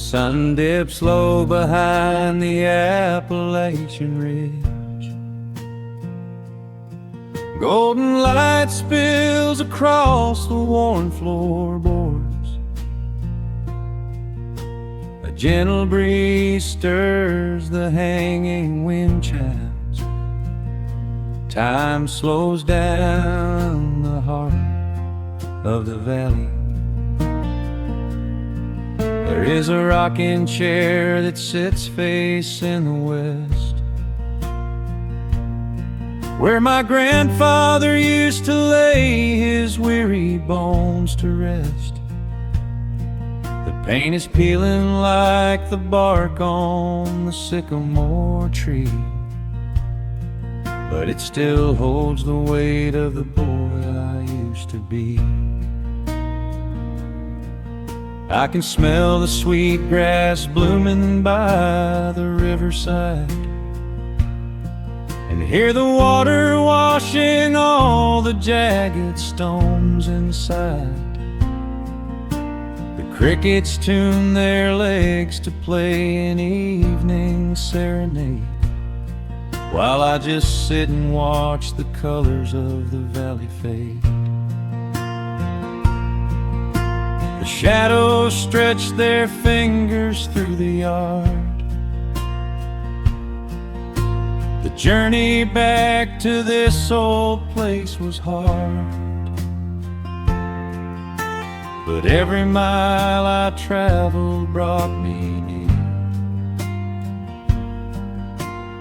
sun dips low behind the Appalachian Ridge. Golden light spills across the worn floorboards. A gentle breeze stirs the hanging wind chimes. Time slows down the heart of the valley. There is a rocking chair that sits facing the west, where my grandfather used to lay his weary bones to rest. The paint is peeling like the bark on the sycamore tree, but it still holds the weight of the boy I used to be. I can smell the sweet grass blooming by the riverside, and hear the water washing all the jagged stones inside. The crickets tune their legs to play an evening serenade, while I just sit and watch the colors of the valley fade. The shadows stretch their fingers through the yard. The journey back to this old place was hard, but every mile I traveled brought me near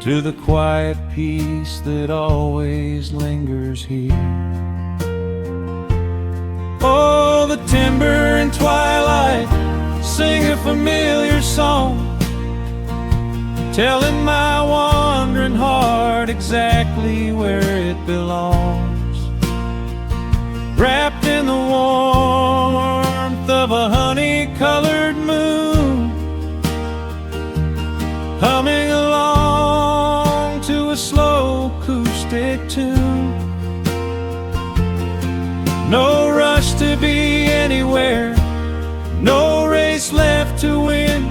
to the quiet peace that always lingers here. Oh, the timber and twilight sing a familiar song, telling my wandering heart exactly where it belongs. Wrapped in the warmth of a honey-colored moon, humming along to a slow acoustic tune. No rush to be anywhere, no race left to win,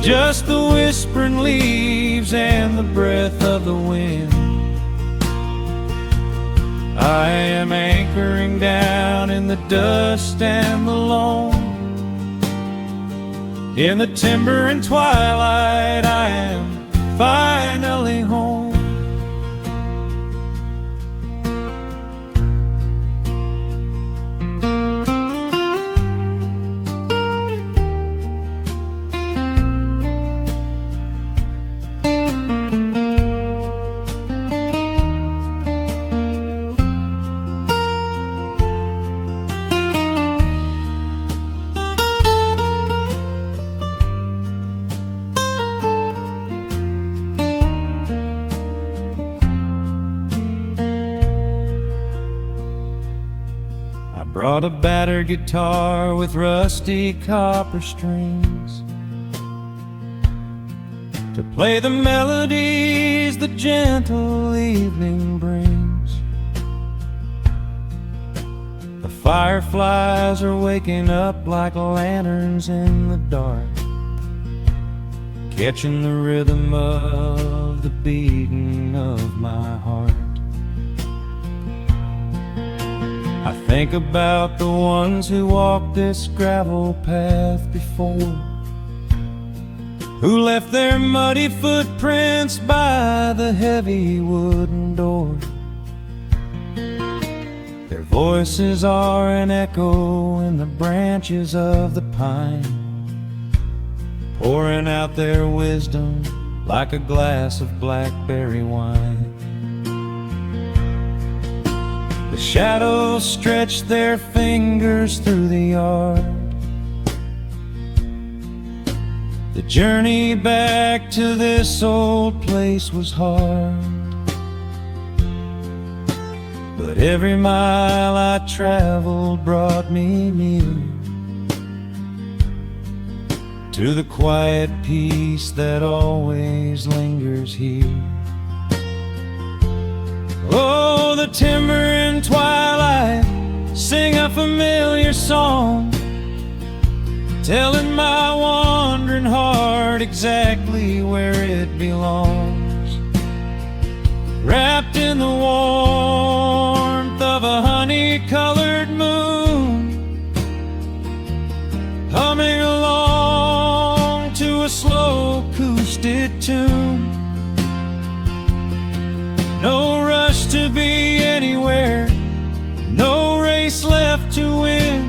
just the whispering leaves and the breath of the wind. I am anchoring down in the dust and the loam. In the timber and twilight I am finally home. Brought a battered guitar with rusty copper strings to play the melodies the gentle evening brings. The fireflies are waking up like lanterns in the dark, catching the rhythm of the beating of my heart. I think about the ones who walked this gravel path before, who left their muddy footprints by the heavy wooden door. Their voices are an echo in the branches of the pine, pouring out their wisdom like a glass of blackberry wine. The shadows stretch their fingers through the yard. The journey back to this old place was hard, but every mile I traveled brought me near to the quiet peace that always lingers here. Oh, the timber and twilight sing a familiar song, telling my wandering heart exactly where it belongs. Wrapped in the warmth of a honey-colored moon, humming along to a slow acoustic tune. No rush to be anywhere, no race left to win,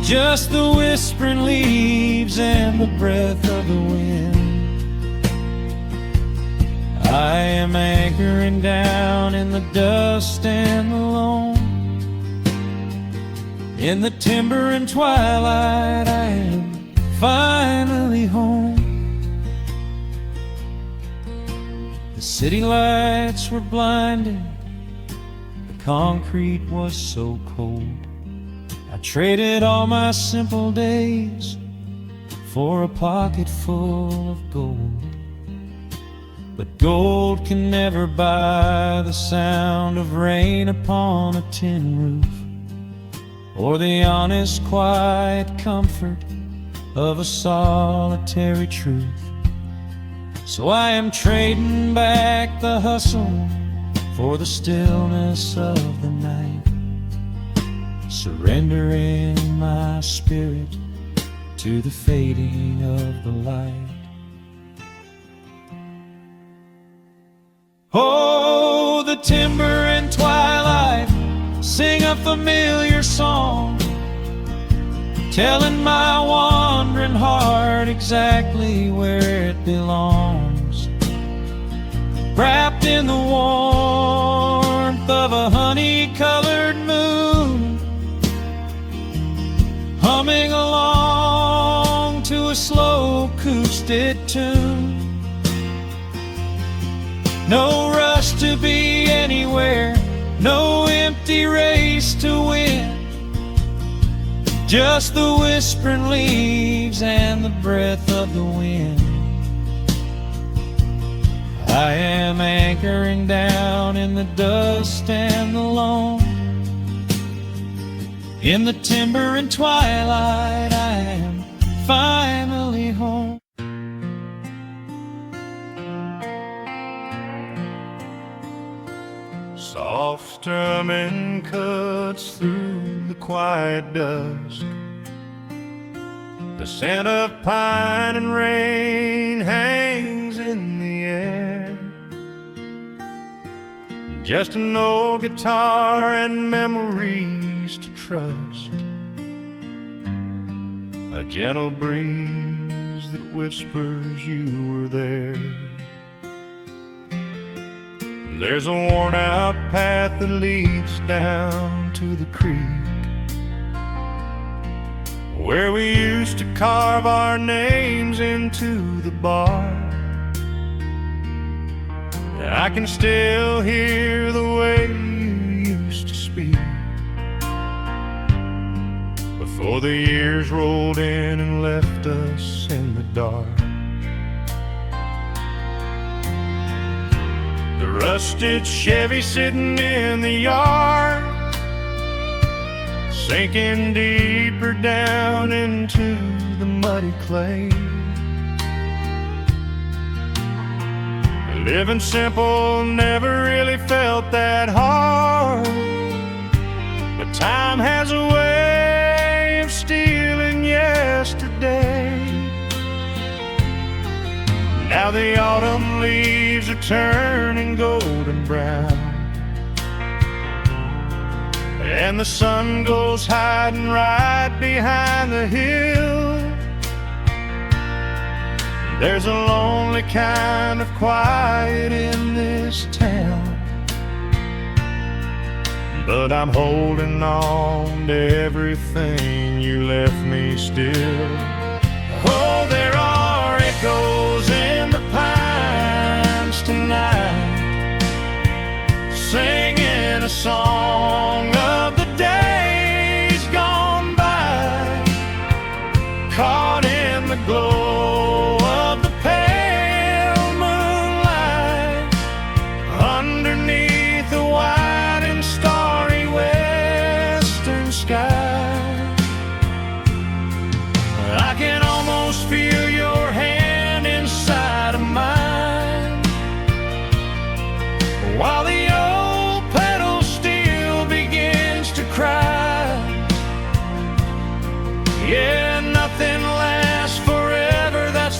just the whispering leaves and the breath of the wind. I am anchoring down in the dust and the loam. In the timber and twilight, I am finally home. The city lights were blinding, the concrete was so cold. I traded all my simple days for a pocket full of gold. But gold can never buy the sound of rain upon a tin roof, or the honest, quiet comfort of a solitary truth. So I am trading back the hustle for the stillness of the night, surrendering my spirit to the fading of the light. Oh, the timber and twilight sing a familiar song, telling my wandering heart exactly where it belongs. Wrapped in the warmth of a honey-colored moon, humming along to a slow acoustic tune. No rush to be anywhere, no empty race to win, just the whispering leaves and the breath of the wind. I am anchoring down in the dust and the loam. In the timber and twilight, I am finally home. Soft strumming cuts through the quiet dusk. The scent of pine and rain hangs in the air. Just an old guitar and memories to trust. A gentle breeze that whispers you were there. There's a worn-out path that leads down to the creek, where we used to carve our names into the bark. I can still hear the way you used to speak before the years rolled in and left us in the dark. The rusted Chevy sitting in the yard, sinking deeper down into the muddy clay. Living simple never really felt that hard, but time has a way of stealing yesterday. Now the autumn leaves are turning golden brown, and the sun goes hiding right behind the hill. There's a lonely kind of quiet in this town, but I'm holding on to everything you left me still. Oh, there are echoes in the pines tonight, singing a song of the days gone by, caught in the glow of the pale moonlight, underneath the wide and starry western sky.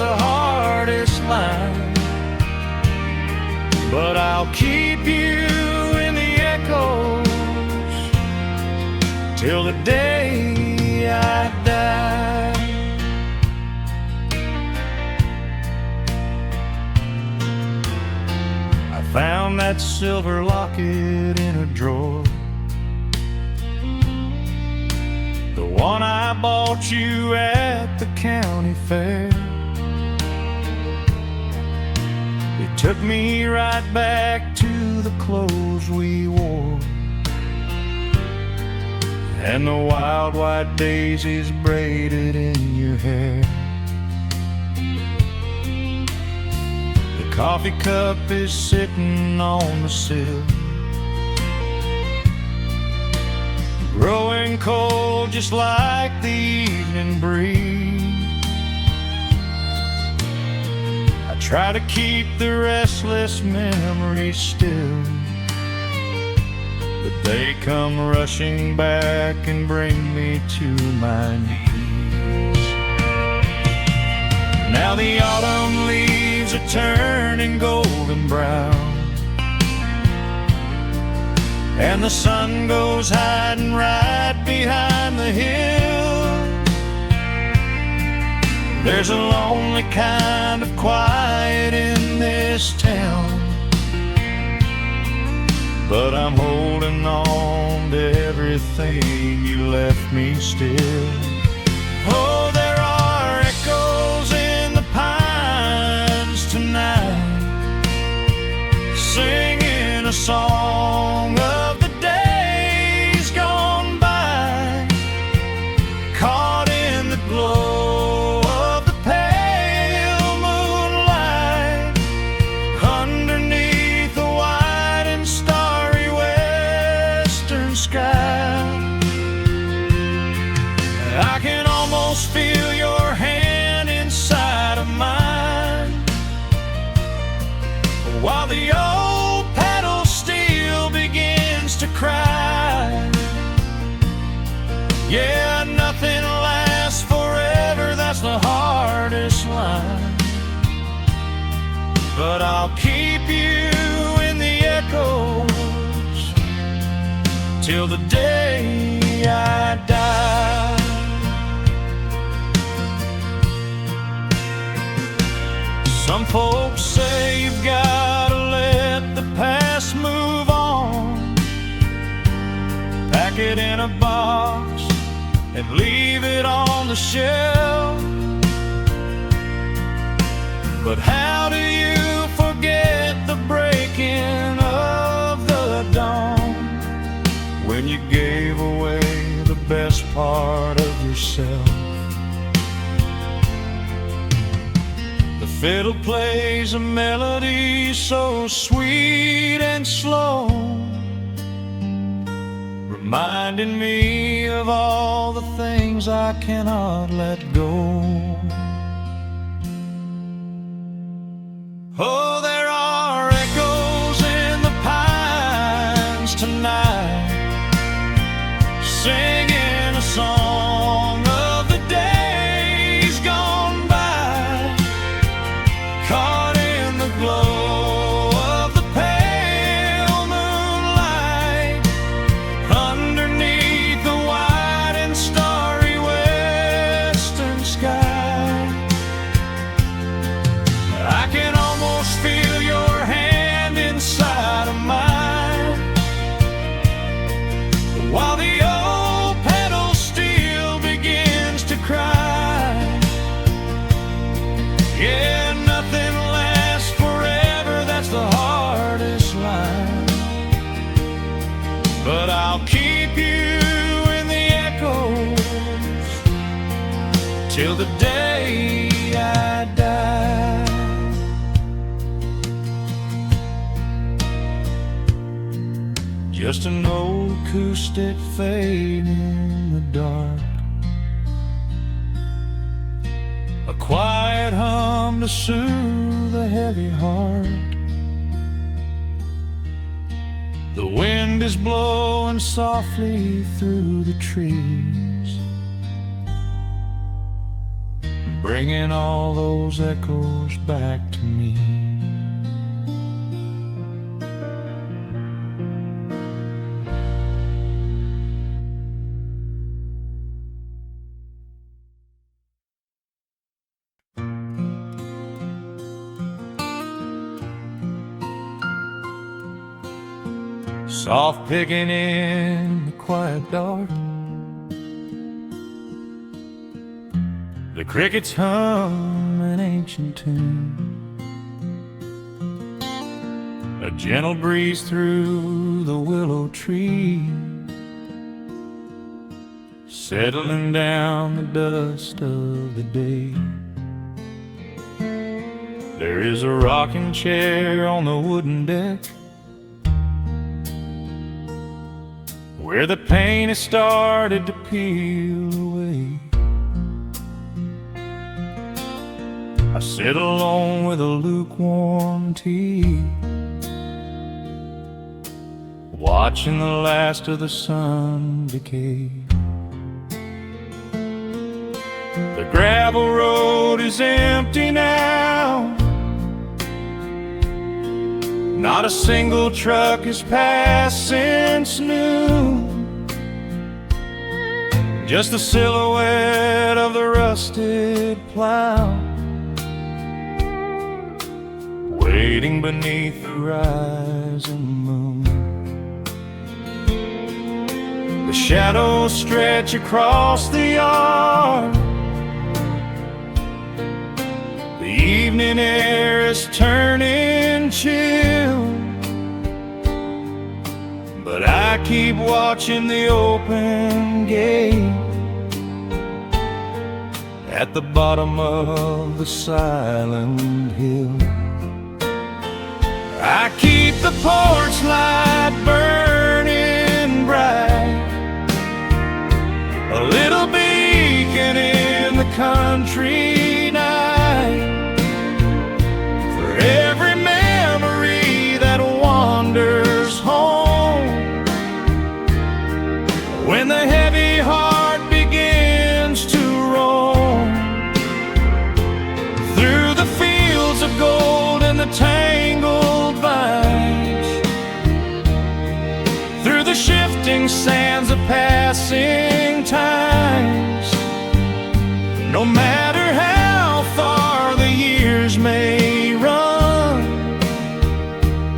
the hardest line. But I'll keep you in the echoes till the day I die. I found that silver locket in a drawer, the one I bought you at the county fair. It took me right back to the clothes we wore, and the wild white daisies braided in your hair. The coffee cup is sitting on the sill, growing cold just like the evening breeze. I try to keep the restless memories still, but they come rushing back and bring me to my knees. Now the autumn leaves are turning golden brown, and the sun goes hiding right behind the hill. There's a lonely kind of quiet in this town, but I'm holding on to everything you left me still. Oh, there are echoes in the pines tonight, singing a song of the days gone by, caught in the glow of the pale moonlight, underneath the white and starry western sky. I can almost feel your hand inside of mine, while the old pedal steel begins to cry. Yeah, nothing lasts forever, that's the hardest line. But I'll keep you in the echoes till the day I die. Some folks say you've gotta let the past move on, pack it in a box and leave it on the shelf. But how do you forget the breaking of the dawn, when you gave away the best part of yourself? The fiddle plays a melody so sweet and slow, reminding me of all the things I cannot let go. Oh, there are echoes in the pines tonight, singing a song of the days gone by, caught in the glow of the pale moonlight, underneath the white and starry western sky. I can almost feel your hand inside of mine, while the old pedal steel begins to cry. Yeah, nothing lasts forever, that's the hardest line. But I'll keep you in the echoes till the day I die. Just an old acoustic fading in the dark, a quiet hum to soothe a heavy heart. The wind is blowing softly through the trees, bringing all those echoes back to me. Soft picking in the quiet dark, the crickets hum an ancient tune, a gentle breeze through the willow tree, settling down the dust of the day. There is a rocking chair on the wooden deck, where the paint has started to peel away. I sit alone with a lukewarm tea, watching the last of the sun decay. The gravel road is empty now, not a single truck has passed since noon. Just the silhouette of the rusted plow, waiting beneath the rising moon. The shadows stretch across the yard, the evening air is turning chill, but I keep watching the open gate at the bottom of the silent hill. I keep the porch light burning bright, a little beacon in the country night, for every memory that wanders home. When the heavy heart begins to roam through the fields of gold and the tangled vines, through the shifting sands of passing times, no matter how far the years may run,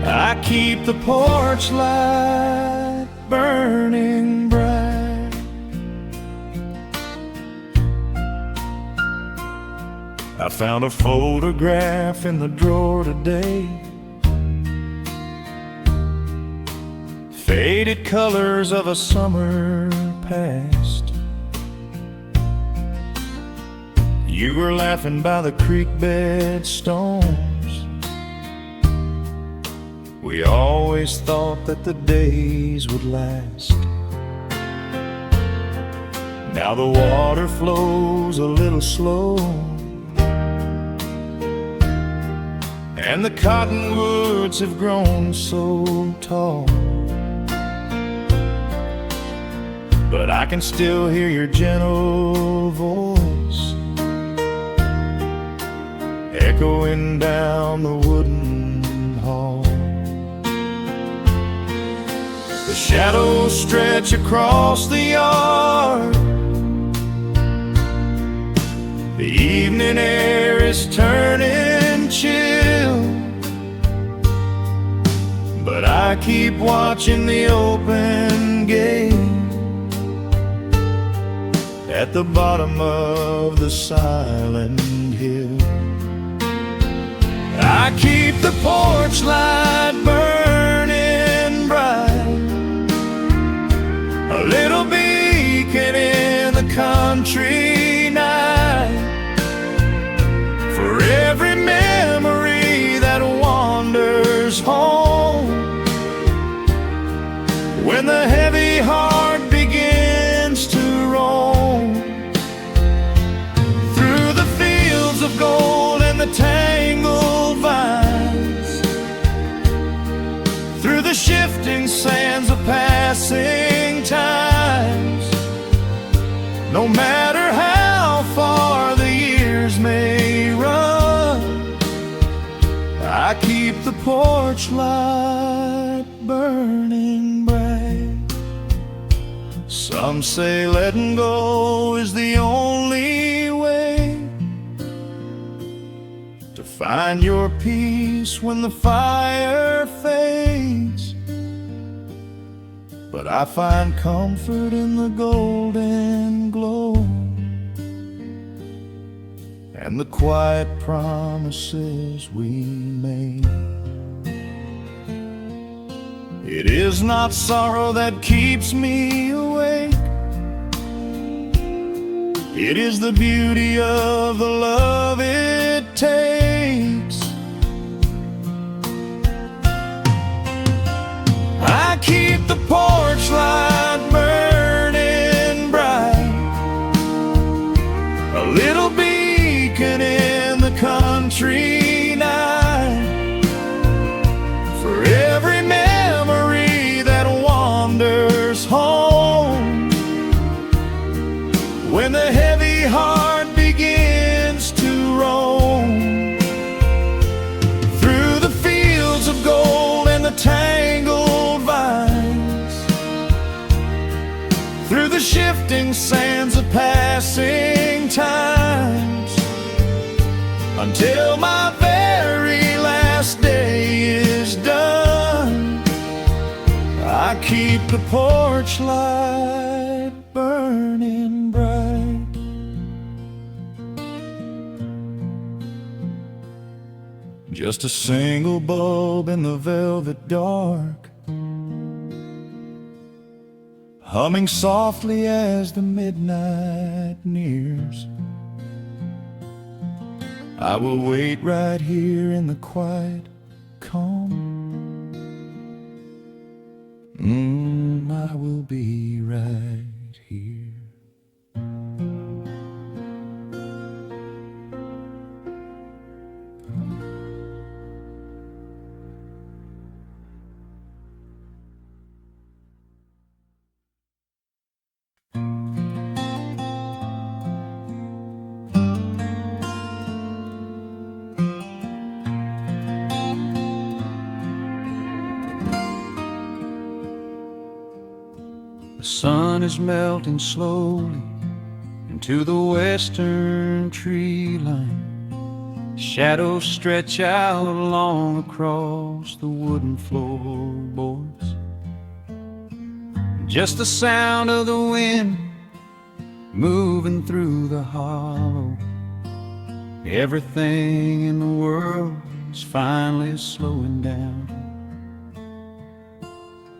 I keep the porch light burning bright. I found a photograph in the drawer today, faded colors of a summer past. You were laughing by the creek bed stones. We always thought that the days would last. Now the water flows a little slow, and the cottonwoods have grown so tall, but I can still hear your gentle voice echoing down the wooden hall. The shadows stretch across the yard, the evening air is turning chill, but I keep watching the open gate at the bottom of the silent hill. I keep the porch light burning bright, a little beacon in the country night, for every memory that wanders home. When the heavy heart begins to roam through the fields of gold and the tangled vines, I keep the porch light burning bright. Some say letting go is the only way to find your peace when the fire fades. But I find comfort in the golden glow and the quiet promises we made. It is not sorrow that keeps me awake. It is the beauty of the love it takes. I keep the porch light burning bright, a little beacon in the country night, for every memory that wanders home. When the heavy heart begins to roam through the fields of gold and the tangled vines, through the shifting sands of passing times, until my very last day is done, I keep the porch light burning bright. Just a single bulb in the velvet dark, humming softly as the midnight nears. I will wait right here in the quiet calm. I will be right here. The sun is melting slowly into the western tree line. Shadows stretch out long across the wooden floorboards. Just the sound of the wind moving through the hollow. Everything in the world is finally slowing down.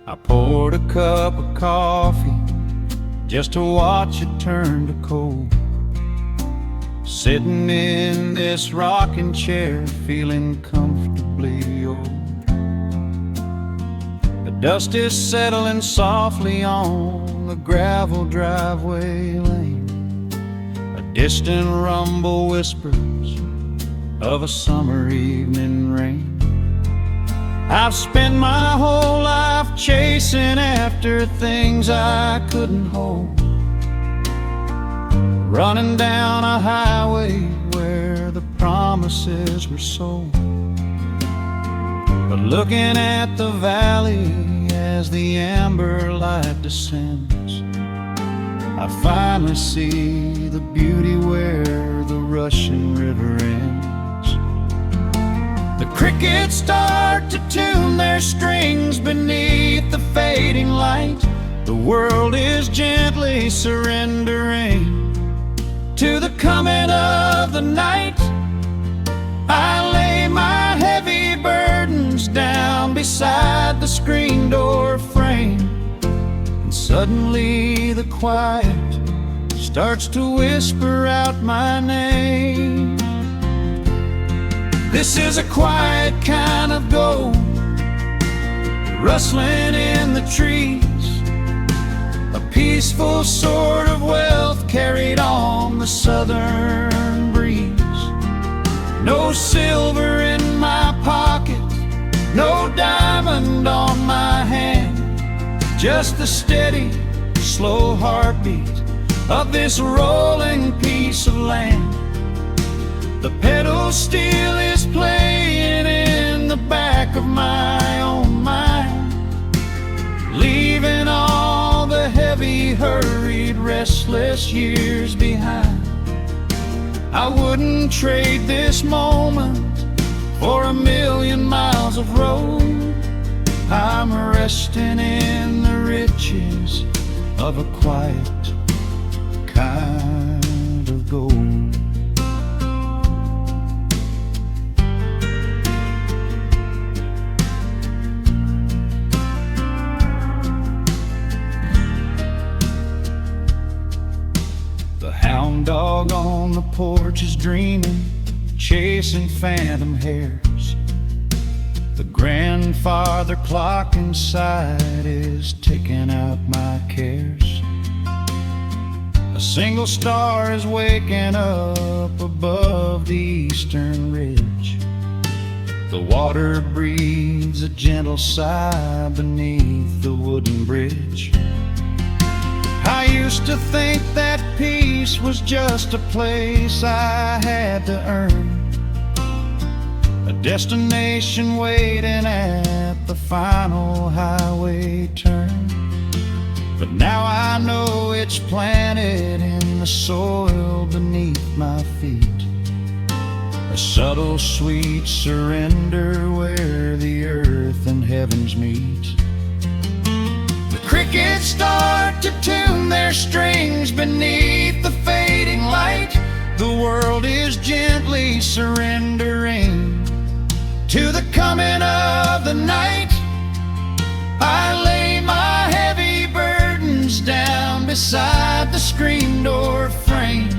I poured a cup of coffee just to watch it turn to cold, sitting in this rocking chair feeling comfortably old. The dust is settling softly on the gravel driveway lane. A distant rumble whispers of a summer evening rain. I've spent my whole life chasing after things I couldn't hold, running down a highway where the promises were sold. But looking at the valley as the amber light descends, I finally see the beauty where the rushing river ends. The crickets start to tune their strings beneath the fading light. The world is gently surrendering to the coming of the night. I lay my heavy burdens down beside the screen door frame, and suddenly the quiet starts to whisper out my name. This is a quiet kind of gold, rustling in the trees, a peaceful sort of wealth carried on the southern breeze. No silver in my pocket, no diamond on my hand, just the steady, slow heartbeat of this rolling piece of land. The pedal steel is playing in restless years behind. I wouldn't trade this moment for 1,000,000 miles of road. I'm resting in the riches of a quiet kind of gold. The hound dog on the porch is dreaming, chasing phantom hares. The grandfather clock inside is ticking out my cares. A single star is waking up above the eastern ridge. The water breathes a gentle sigh beneath the wooden bridge. I used to think that peace was just a place I had to earn, a destination waiting at the final highway turn. But now I know it's planted in the soil beneath my feet, a subtle sweet surrender where the earth and heavens meet. The crickets start to tune their strings beneath the fading light. The world is gently surrendering to the coming of the night. I lay my heavy burdens down beside the screen door frame,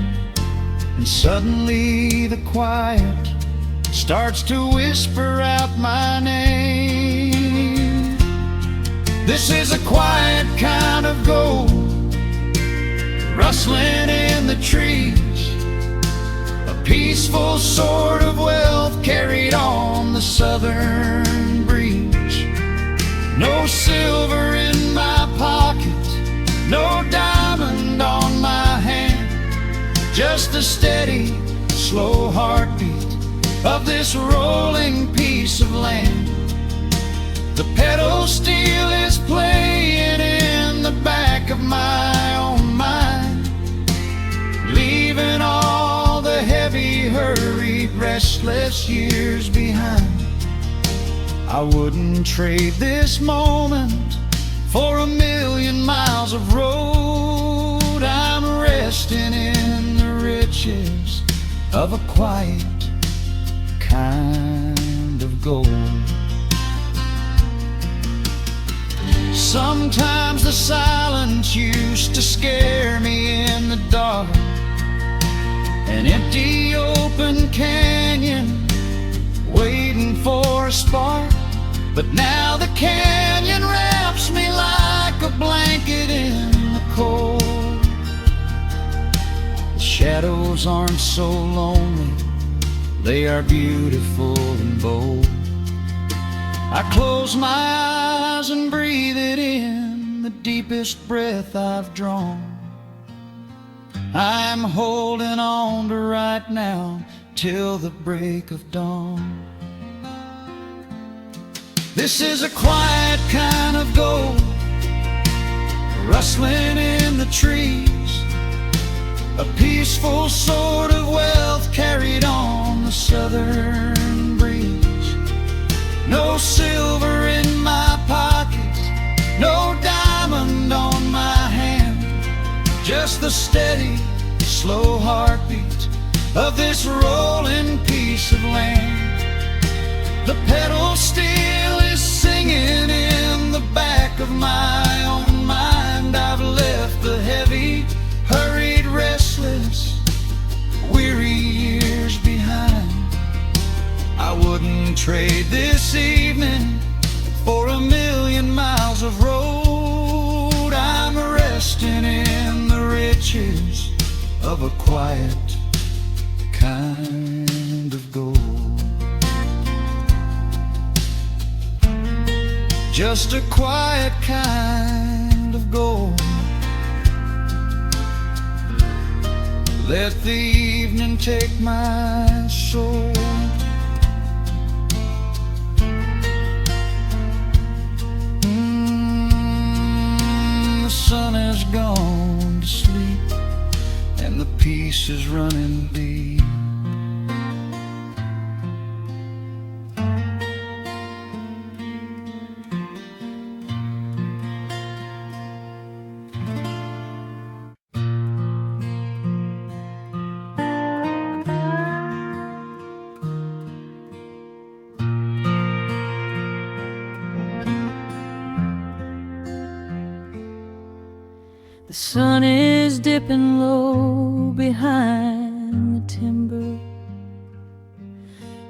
and suddenly the quiet starts to whisper out my name. This is a quiet kind of gold, rustling in the trees, a peaceful sort of wealth carried on the southern breeze. No silver in my pocket, no diamond on my hand, just the steady, slow heartbeat of this rolling piece of land. The pedal steel is playing in the back of my own mind, leaving all the heavy, hurried, restless years behind. I wouldn't trade this moment for 1,000,000 miles of road. I'm resting in the riches of a quiet kind of gold. Sometimes the silence used to scare me in the dark, an empty open canyon waiting for a spark. But now the canyon wraps me like a blanket in the cold. The shadows aren't so lonely, they are beautiful and bold. I close my eyes and breathe it in, the deepest breath I've drawn. I'm holding on to right now till the break of dawn. This is a quiet kind of gold, rustling in the trees, a peaceful sort of wealth carried on the southern breeze. No silver in my pocket, no diamond on my hand, just the steady, slow heartbeat of this rolling piece of land. The pedal steel is singing in the back of my own mind. I've left the heavy, hurried, restless, weary years behind. I wouldn't trade this evening for 1,000,000 miles of road. I'm resting in the riches of a quiet kind of gold. Just a quiet kind of gold. Let the evening take my soul. The sun has gone to sleep, voices running deep. The sun is dipping low behind the timber.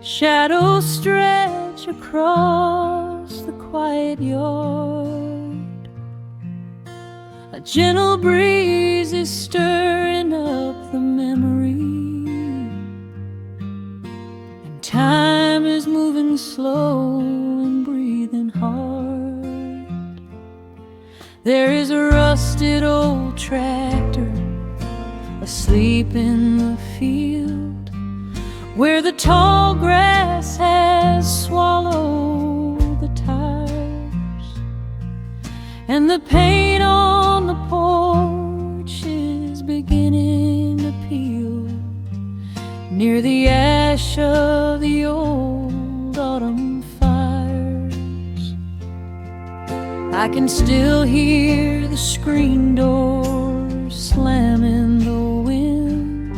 Shadows stretch across the quiet yard. A gentle breeze is stirring up the memory, and time is moving slow and breathing hard. There is a rusted old tractor asleep in the field, where the tall grass has swallowed the tires, and the paint on the porch is beginning to peel near the ash of the old autumn fires. I can still hear the screen door slam in the wind.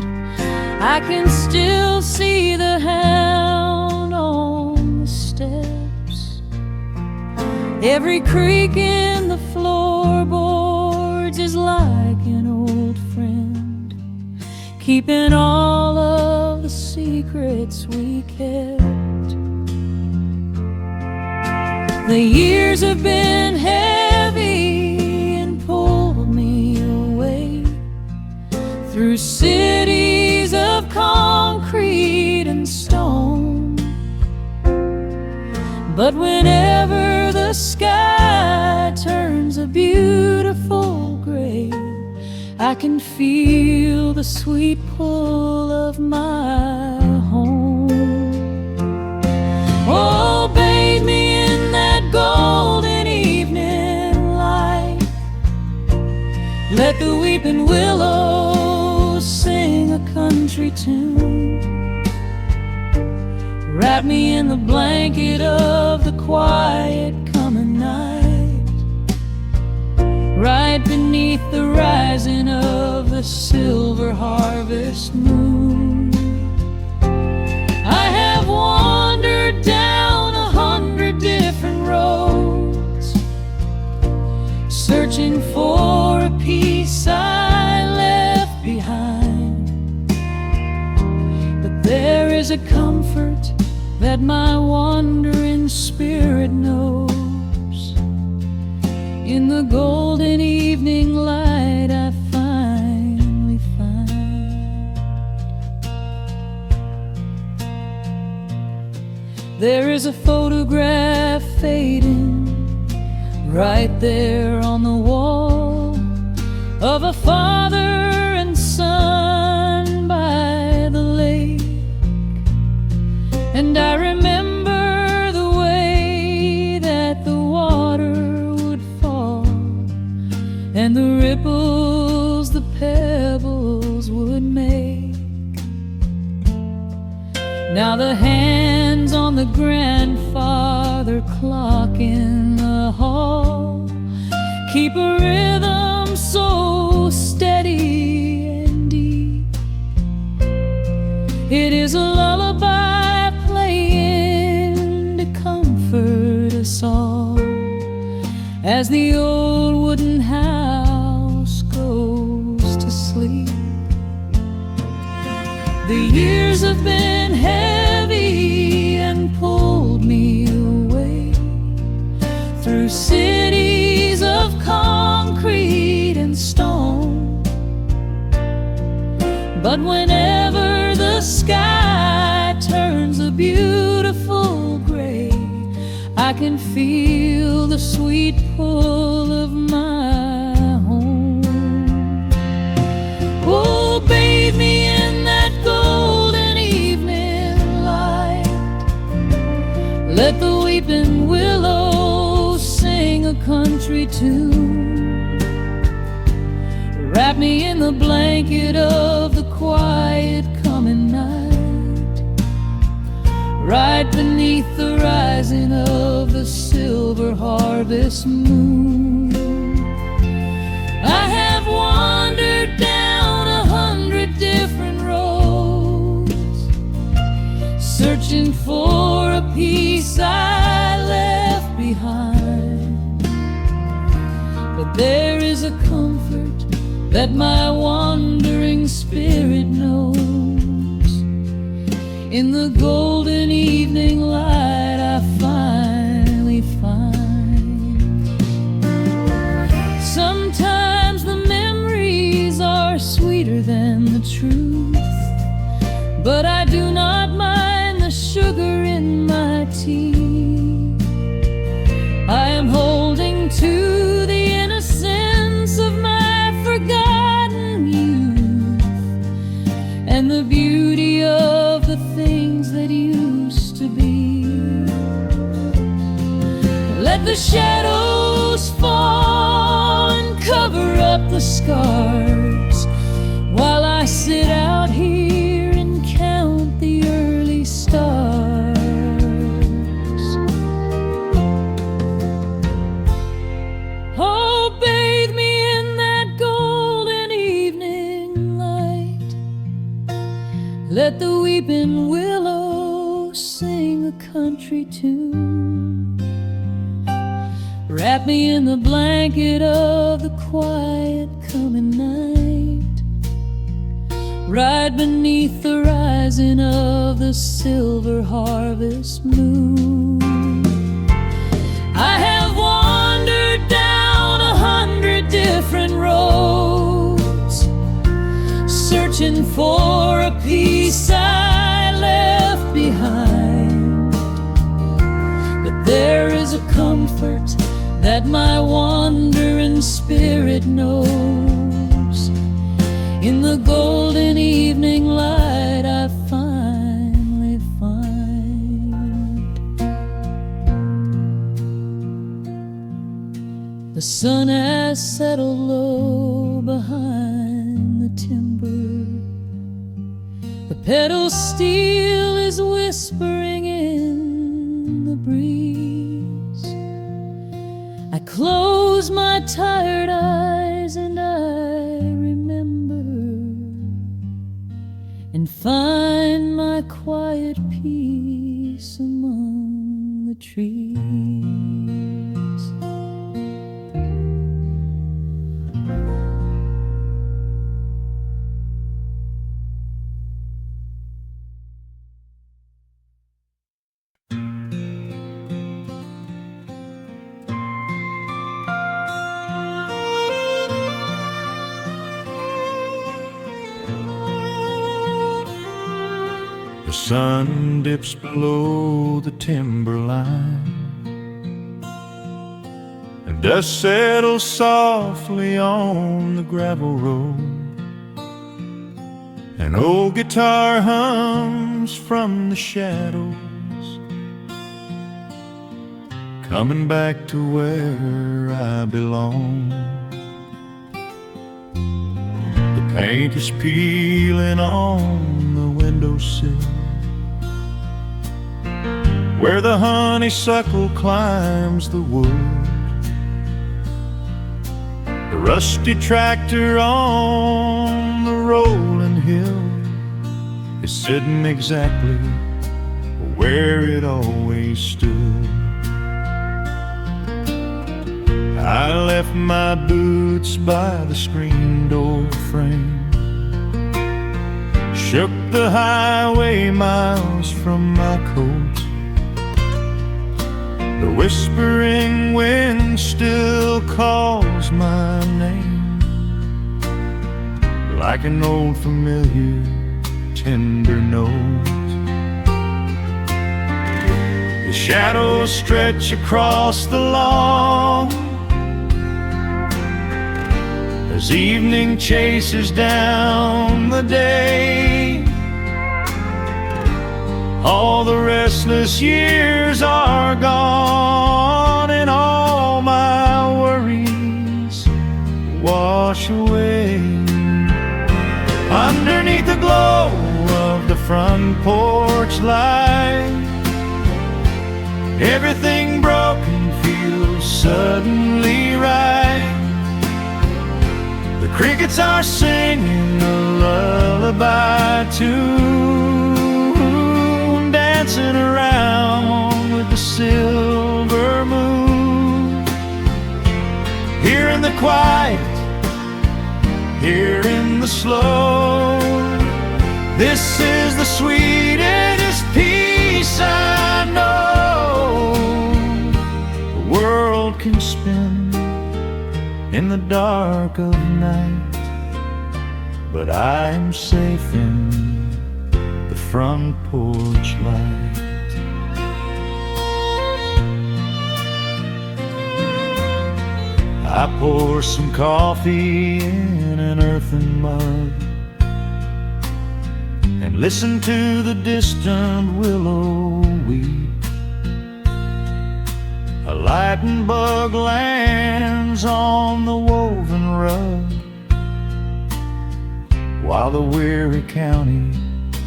I can still see the hound on the steps. Every creak in the floorboards is like an old friend, keeping all of the secrets we kept. The years have been heavy and pulled me away through cities of concrete and stone. But whenever the sky turns a beautiful gray, I can feel the sweet pull of my home. Oh, bathe me in that golden evening light. Let the weeping willows sing a country tune. Wrap me in the blanket of the quiet coming night, right beneath the rising of the silver harvest moon. I have wandered down 100 different roads, searching for a piece I left behind. But there is a comfort that my wandering spirit knows. In the golden evening light I finally find. There is a photograph fading right there on the wall, of a father and son by the lake. And I remember the way that the water would fall, and the ripples the pebbles would make. Now the hands on the grandfather clock in the hall keep a rhythm so steady and deep. It is a lullaby playing to comfort us all as the old wooden house goes to sleep. The years have been heavy and pulled me away through cities of concrete and stone. But whenever the sky turns a beautiful gray, I can feel the sweet pull of my home. Oh, bathe me in that golden evening light. Let the weeping willows sing a country tune. Wrap me in the blanket of the quiet coming night, right beneath the rising of the silver harvest moon. I have wandered down 100 different roads, searching for a piece I left behind. But there is a comfort that my wandering spirit knows. In the golden evening light I finally find. Sometimes the memories are sweeter than the truth, but I do not mind the sugar in my tea. I am holding to the innocence of my forgotten youth, and the beauty of the things that used to be. Let the shadows fall and cover up the scars, while I sit out here and count the early stars. Oh, bathe me in that golden evening light. Let the weeping willow sing a country tune. Wrap me in the blanket of the quiet coming night, right beneath the rising of the silver harvest moon. I have wandered down 100 different roads, searching for a piece I left behind. But there is a comfort that my wandering spirit knows. In the golden evening light I finally find. The sun has settled low behind the timber. The pedal steel is whispering in the breeze. I close my tired eyes and I remember, and find my quiet peace among the trees. The sun dips below the timberline, and dust settles softly on the gravel road. An old guitar hums from the shadows, coming back to where I belong. The paint is peeling on the windowsill, where the honeysuckle climbs the wood. The rusty tractor on the rolling hill is sitting exactly where it always stood. I left my boots by the screen door frame, shook the highway miles from my coat. The whispering wind still calls my name, like an old familiar tender note. The shadows stretch across the lawn as evening chases down the day. All the restless years are gone, and all my worries wash wash away. Underneath the glow of the front porch light, everything broken feels suddenly right. The crickets are singing a lullaby tune, dancing around with the silver moon. Here in the quiet, here in the slow, this is the sweetest peace I know. The world can spin in the dark of night, but I am safe in the front porch light. I pour some coffee in an earthen mug and listen to the distant willow weep. A lightning bug lands on the woven rug while the weary county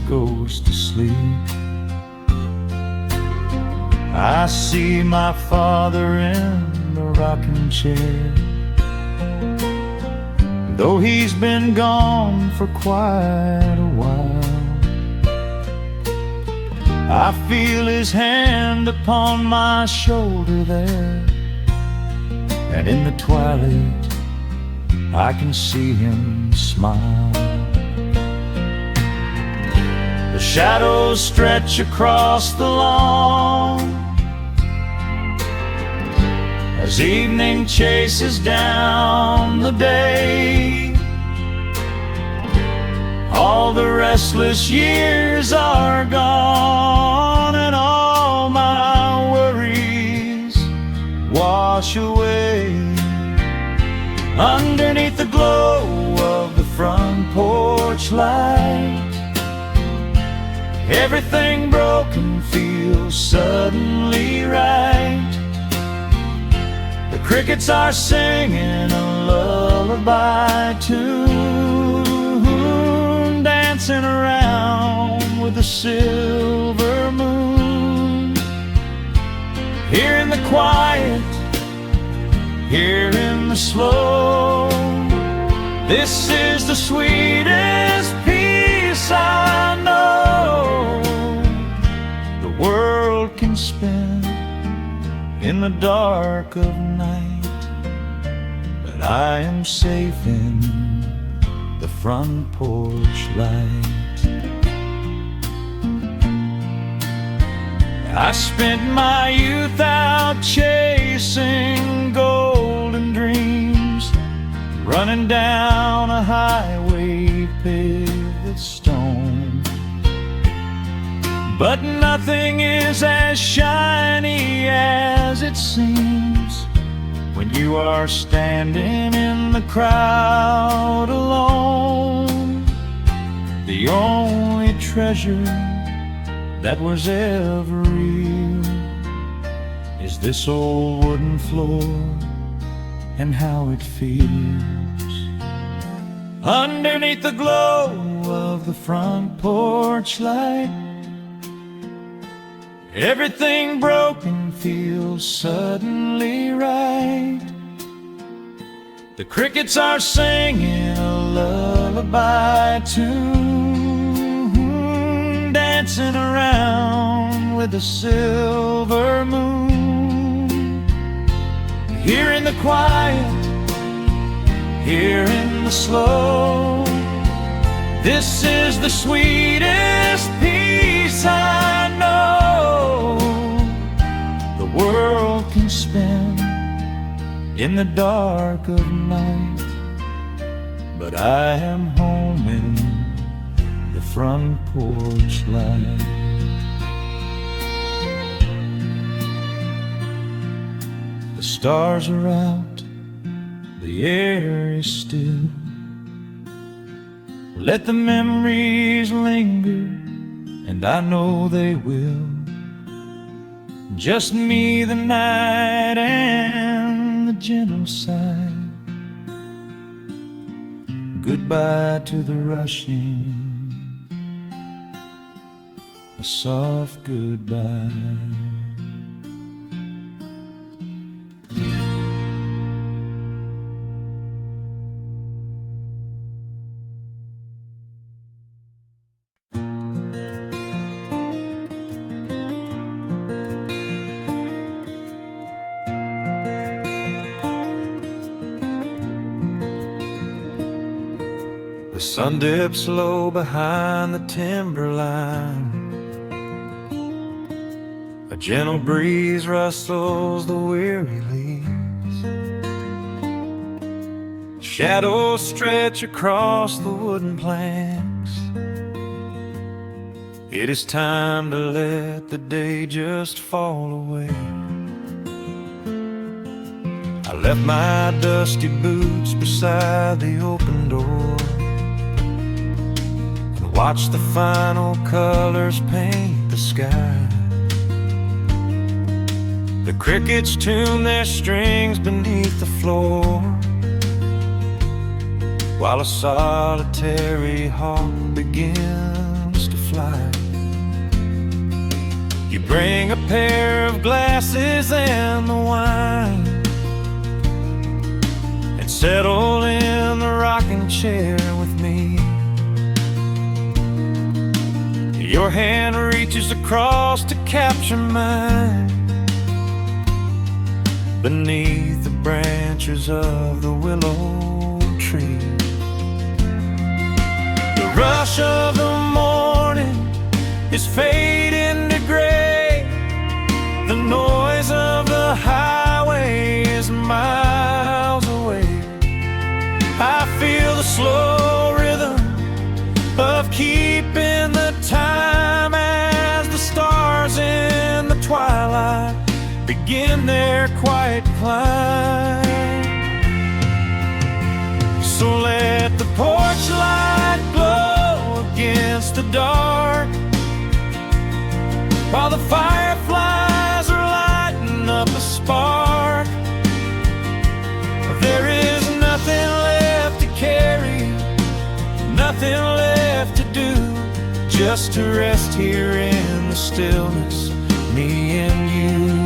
goes to sleep. I see my father in the rocking chair, though he's been gone for quite a while. I feel his hand upon my shoulder there, and in the twilight I can see him smile. The shadows stretch across the lawn as evening chases down the day. All the restless years are gone, and all my worries wash away. Underneath the glow of the front porch light, everything broken feels suddenly right. The crickets are singing a lullaby tune, dancing around with the silver moon. Here in the quiet, here in the slow, this is the sweetest peace I know. The world can spin in the dark of night, but I am safe in the front porch light. I spent my youth out chasing golden dreams, running down a highway paved with stone. But nothing is as shiny as it seems when you are standing in the crowd alone. The only treasure that was ever real is this old wooden floor and how it feels. Underneath the glow of the front porch light, everything broken feels suddenly right. The crickets are singing a lullaby tune, dancing around with the silver moon. Here in the quiet, here in the slow, this is the sweetest peace I know. The world can spin in the dark of night, but I am home in the front porch light. The stars are out, the air is still. Let the memories linger, and I know they will. Just me, the night, and the gentle sigh goodbye to the rushing, a soft goodbye. The sun dips low behind the timberline. A gentle breeze rustles the weary leaves. Shadows stretch across the wooden planks. It is time to let the day just fall away. I left my dusty boots beside the open door, watch the final colors paint the sky. The crickets tune their strings beneath the floor, while a solitary hawk begins to fly. You bring a pair of glasses and the wine, and settle in the rocking chair with me. Your hand reaches across to capture mine, beneath the branches of the willow tree. The rush of the morning is fading to gray. The noise of the highway is miles away. I feel the slow rhythm of keeping the time as the stars in the twilight begin their quiet climb. So let the porch light glow against the dark, while the fireflies are lighting up a spark. There is nothing left to carry, nothing left to do, just to rest here in the stillness, me and you.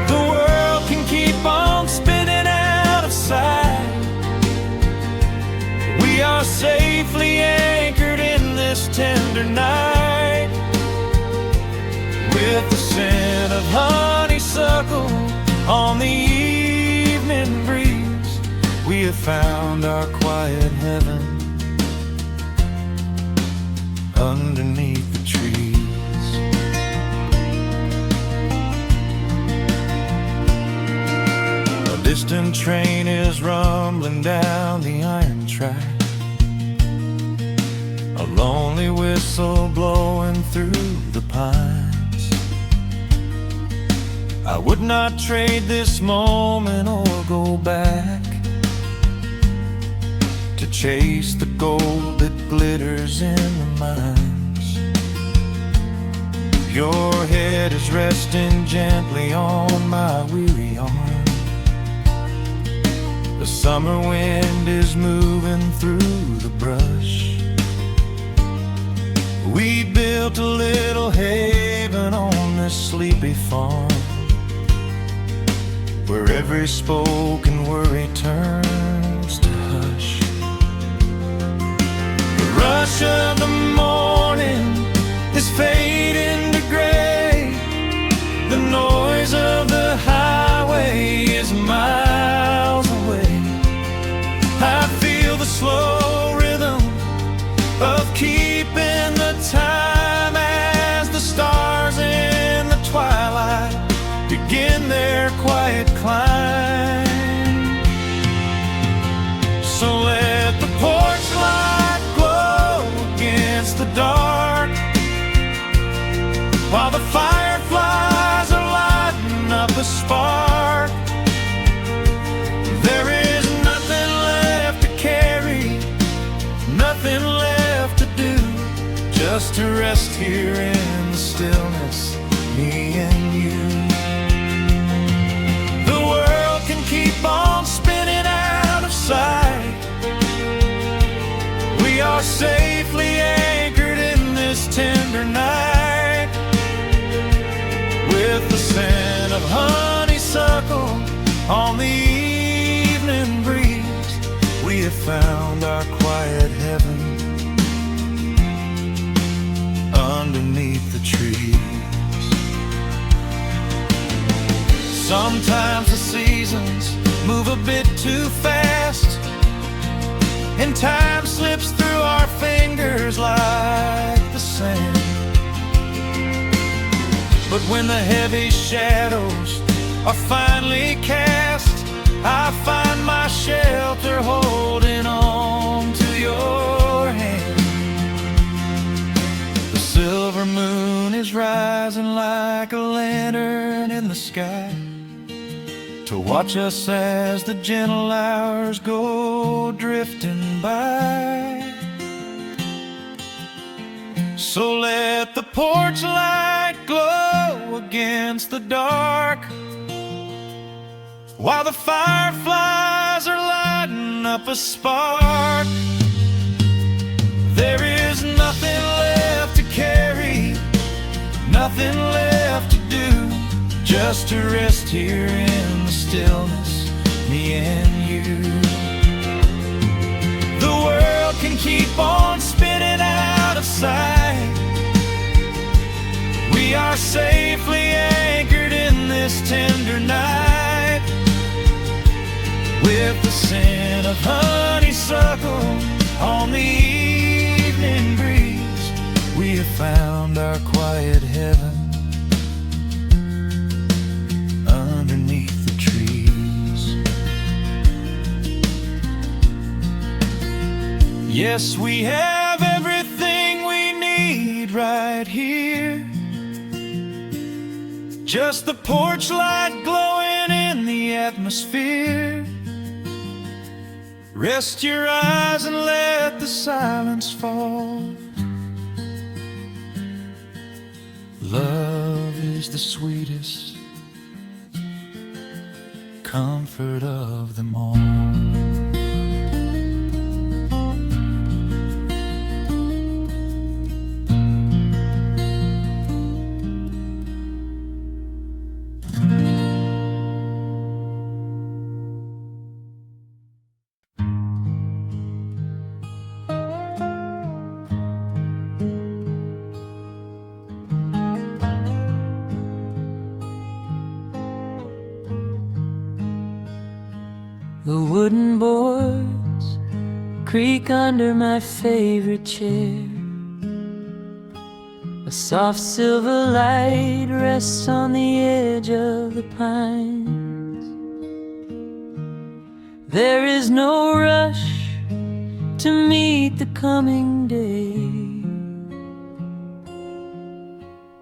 The world can keep on spinning out of sight. We are safely anchored in this tender night. With the scent of honeysuckle on the evening breeze, we have found our quiet heaven underneath the trees. A distant train is rumbling down the iron track, a lonely whistle blowing through the pines. I would not trade this moment or go back to chase the gold that glitters in the mines. Your head is resting gently on my weary arm. The summer wind is moving through the brush. We built a little haven on this sleepy farm, where every spoken worry turns to hush. The rush of the morning is fading to gray. The noise of the highway is miles away. I feel the slow rhythm of keeping the time as the stars in the twilight begin their quiet climb. So let the porch light glow against the dark, while the fireflies are lighting up a spark. There is nothing left to carry, nothing left to do, just to rest here in the stillness, me and you. The world can keep on spinning out of sight. With the scent of honeysuckle on the evening breeze, we have found our quiet heaven underneath the trees. Sometimes the seasons move a bit too fast, and time slips through our fingers like the sand. But when the heavy shadows are finally cast, I find my shelter holding on to your hand. The silver moon is rising like a lantern in the sky to watch us as the gentle hours go drifting by. So let the porch light glow against the dark, while the fireflies are lighting up a spark. There is nothing left to carry, nothing left to do, just to rest here in the stillness, me and you. The world can keep on spinning out of sight. We are safely anchored in this tender night. With the scent of honeysuckle on the evening breeze, we have found our quiet heaven underneath the trees. Yes, we have everything we need right here. Just the porch light glowing in the atmosphere. Rest your eyes and let the silence fall. Love is the sweetest comfort of them all. The wooden boards creak under my favorite chair. A soft silver light rests on the edge of the pines. There is no rush to meet the coming day,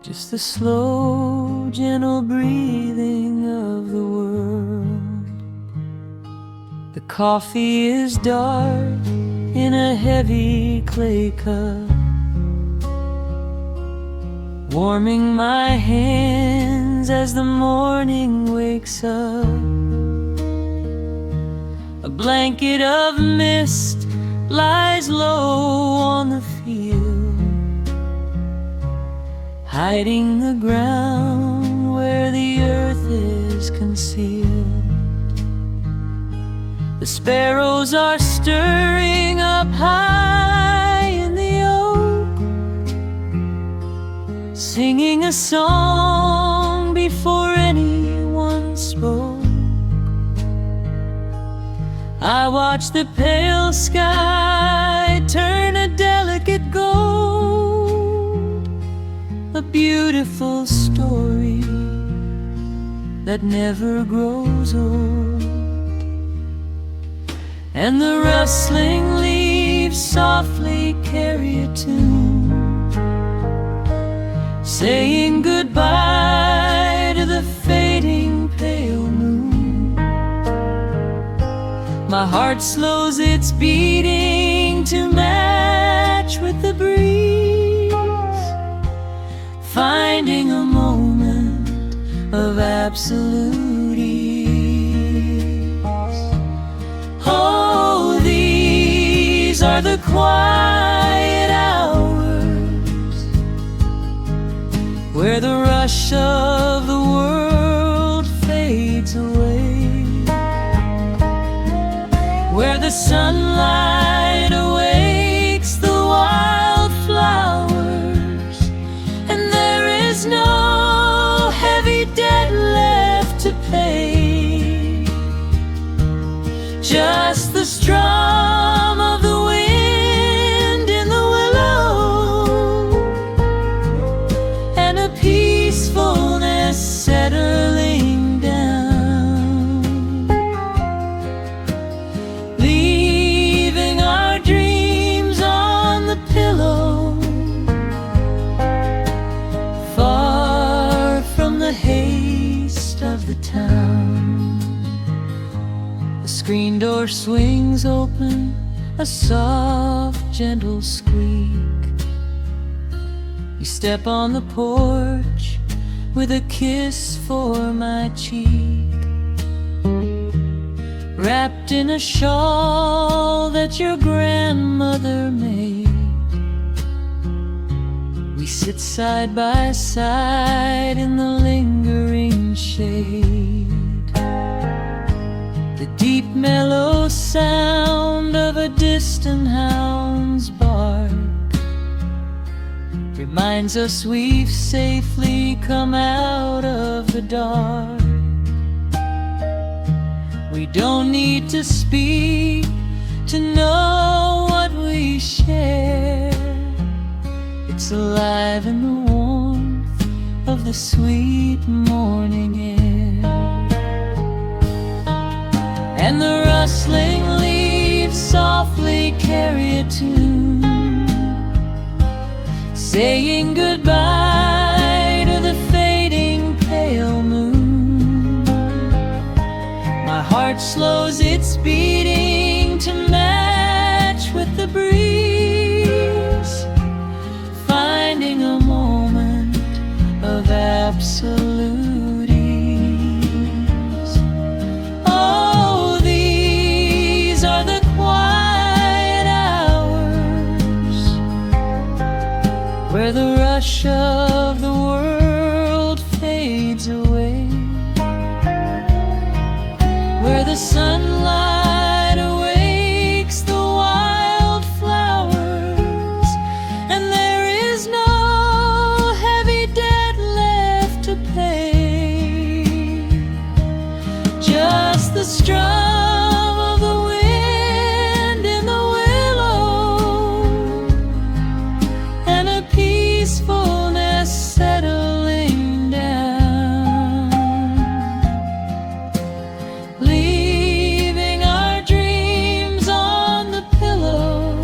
just the slow, gentle breathing of the world. The coffee is dark in a heavy clay cup, warming my hands as the morning wakes up. A blanket of mist lies low on the field, hiding the ground where the earth is concealed. The sparrows are stirring up high in the oak, singing a song before anyone spoke. I watch the pale sky turn a delicate gold, a beautiful story that never grows old. And the rustling leaves softly carry a tune, saying goodbye to the fading pale moon. My heart slows its beating to match with the breeze, finding a moment of absolute ease. Oh, these are the quiet hours where where the rush of the world fades away, where the sunlight awakes the wildflowers, and there is no heavy debt left to pay, just the strum of the wind in the willow, and a peacefulness settling down, leaving our dreams on the pillow, far from the haste of the town. The screen door swings open, a soft, gentle squeak. You step on the porch with a kiss for my cheek, wrapped in a shawl that your grandmother made. We sit side by side in the lingering shade. The deep mellow sound of a distant hound's bark reminds us we've safely come out of the dark. We don't need to speak to know what we share. It's alive in the warmth of the sweet morning air, and the rustling leaves softly carry a tune, saying goodbye to the fading pale moon. My heart slows its beating to match with the breeze, finding a moment of absolute ease. Oh, these are the quiet hours, where the rush of the world fades away, where the sunlight awakes the wildflowers, and there is no heavy debt left to pay, just the strum of the wind in the willow, and a peacefulness settling down, leaving our dreams on the pillow,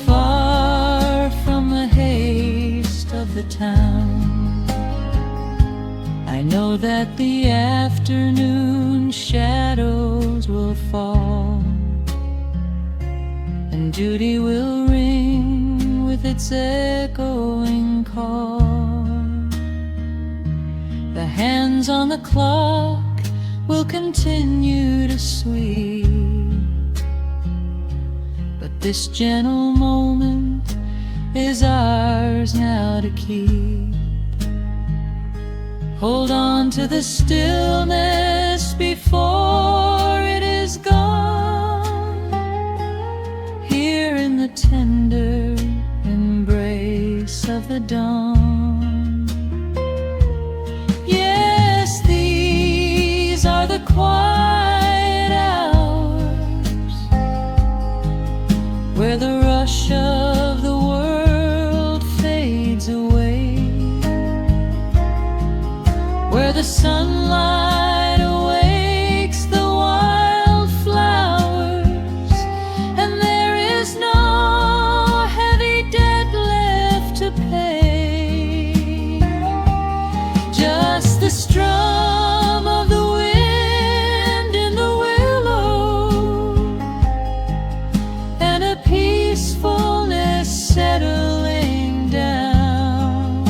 far from the haste of the town. I know that the afternoon shadows will fall, and duty will ring with its echoing call. The hands on the clock will continue to sweep, but this gentle moment is ours now to keep. Hold on to the stillness before it is gone, here in the tender embrace of the dawn. Yes, these are the quiet hours, where the rush of the world fades away, where the sunlight awakes the wildflowers, and there is no heavy debt left to pay, just the strum of the wind in the willow, and a peacefulness settling down,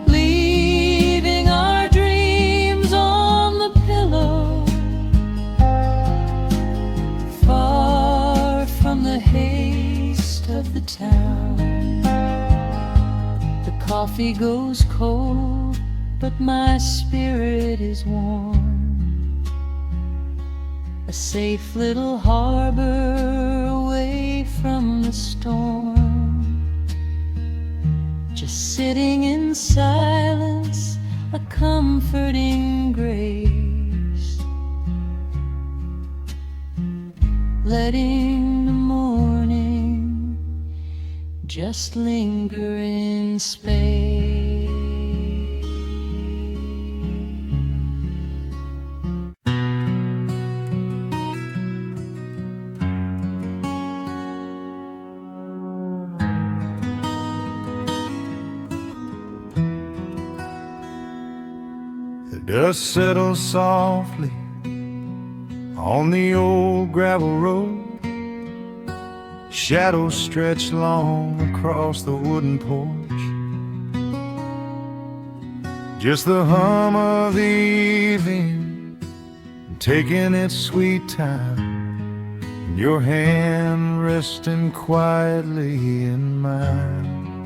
leaving coffee goes cold, but my spirit is warm. A safe little harbor away from the storm. Just sitting in silence, a comforting grace, letting the morning just linger in space. The dust settles softly on the old gravel road. Shadows stretch long across the wooden porch. Just the hum of the evening taking its sweet time, and your hand resting quietly in mine.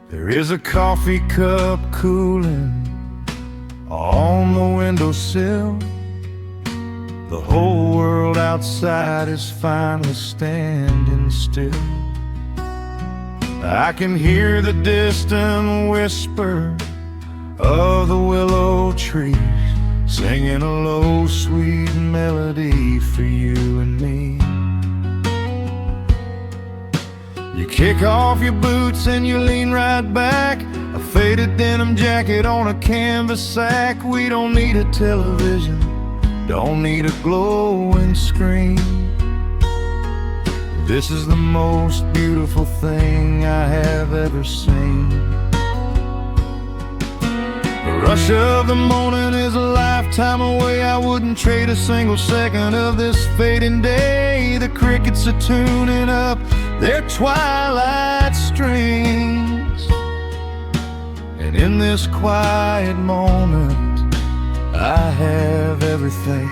There is a coffee cup cooling on the windowsill. The whole world outside is finally standing still. I can hear the distant whisper of the willow trees, singing a low, sweet melody for you and me. You kick off your boots and you lean right back, a faded denim jacket on a canvas sack. We don't need a television, don't need a glowing screen. This is the most beautiful thing I have ever seen. The rush of the morning is a lifetime away. I wouldn't trade a single second of this fading day. The crickets are tuning up their twilight strings, and in this quiet moment I have everything.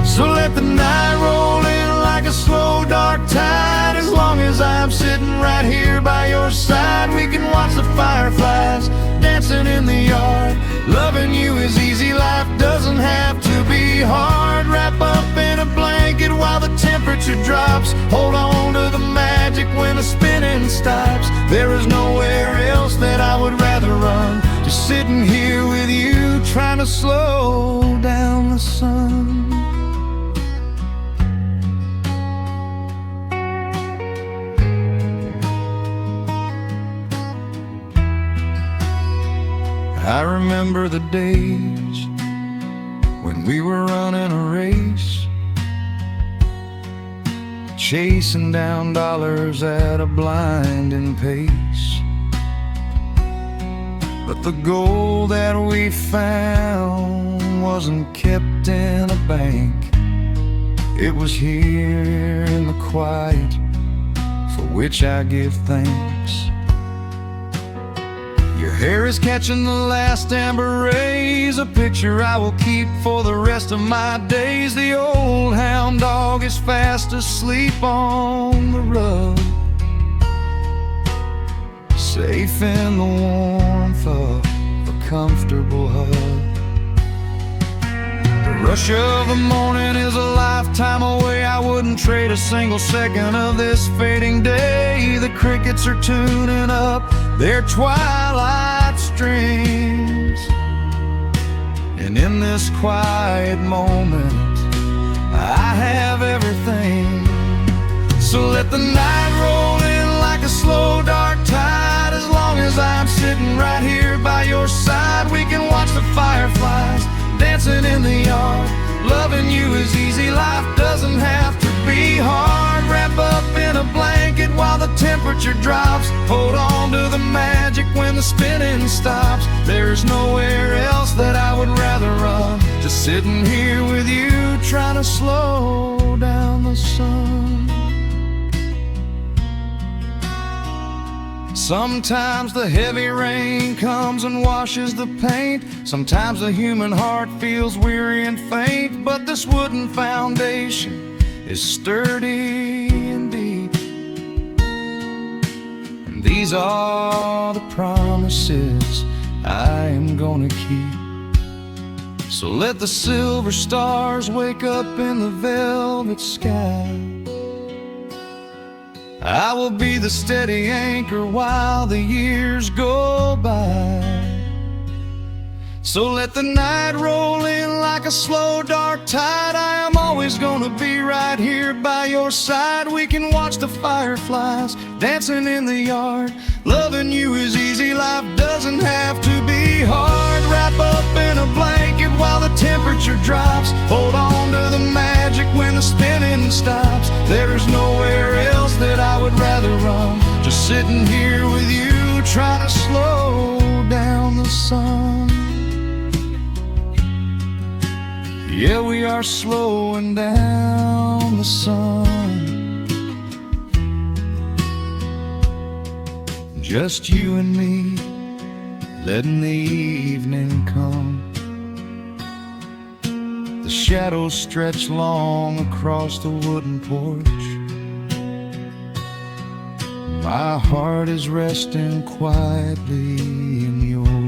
So let the night roll in like a slow dark tide. As long as I'm sitting right here by your side, we can watch the fireflies dancing in the yard. Loving you is easy, life doesn't have to be hard. Wrap up in a blanket while the temperature drops. Hold on to the magic when the spinning stops. There is nowhere else that I would rather run, just sitting here with you, trying to slow down the sun. I remember the days when we were running a race, chasing down dollars at a blinding pace. But the gold that we found wasn't kept in a bank. It was here in the quiet, for which I give thanks. Your hair is catching the last amber rays, a picture I will keep for the rest of my days. The old hound dog is fast asleep on the rug, safe in the warmth of a comfortable hug. The rush of the morning is a lifetime away. I wouldn't trade a single second of this fading day. The crickets are tuning up their twilight strings, and in this quiet moment I have everything. So let the night roll in like a slow dark tide. As long as I'm sitting right here by your side, we can watch the fireflies dancing in the yard. Loving you is easy, life doesn't have to be hard. Wrap up in a blanket while the temperature drops. Hold on to the magic when the spinning stops. There's nowhere else that I would rather run, just sitting here with you, trying to slow down the sun. Sometimes the heavy rain comes and washes the paint. Sometimes the human heart feels weary and faint. But this wooden foundation is sturdy and deep. These are the promises I am gonna keep. So let the silver stars wake up in the velvet sky. I will be the steady anchor while the years go by. So let the night roll in like a slow dark tide. I am always gonna be right here by your side. We can watch the fireflies dancing in the yard. Loving you is easy, life doesn't have to be hard. Wrap up in a blanket while the temperature drops. Hold on to the magic when the spinning stops. There's nowhere else that I would rather run. Just sitting here with you, trying to slow down the sun. Yeah, we are slowing down the sun. Just you and me, letting the evening come. The shadows stretch long across the wooden porch. My heart is resting quietly in yours.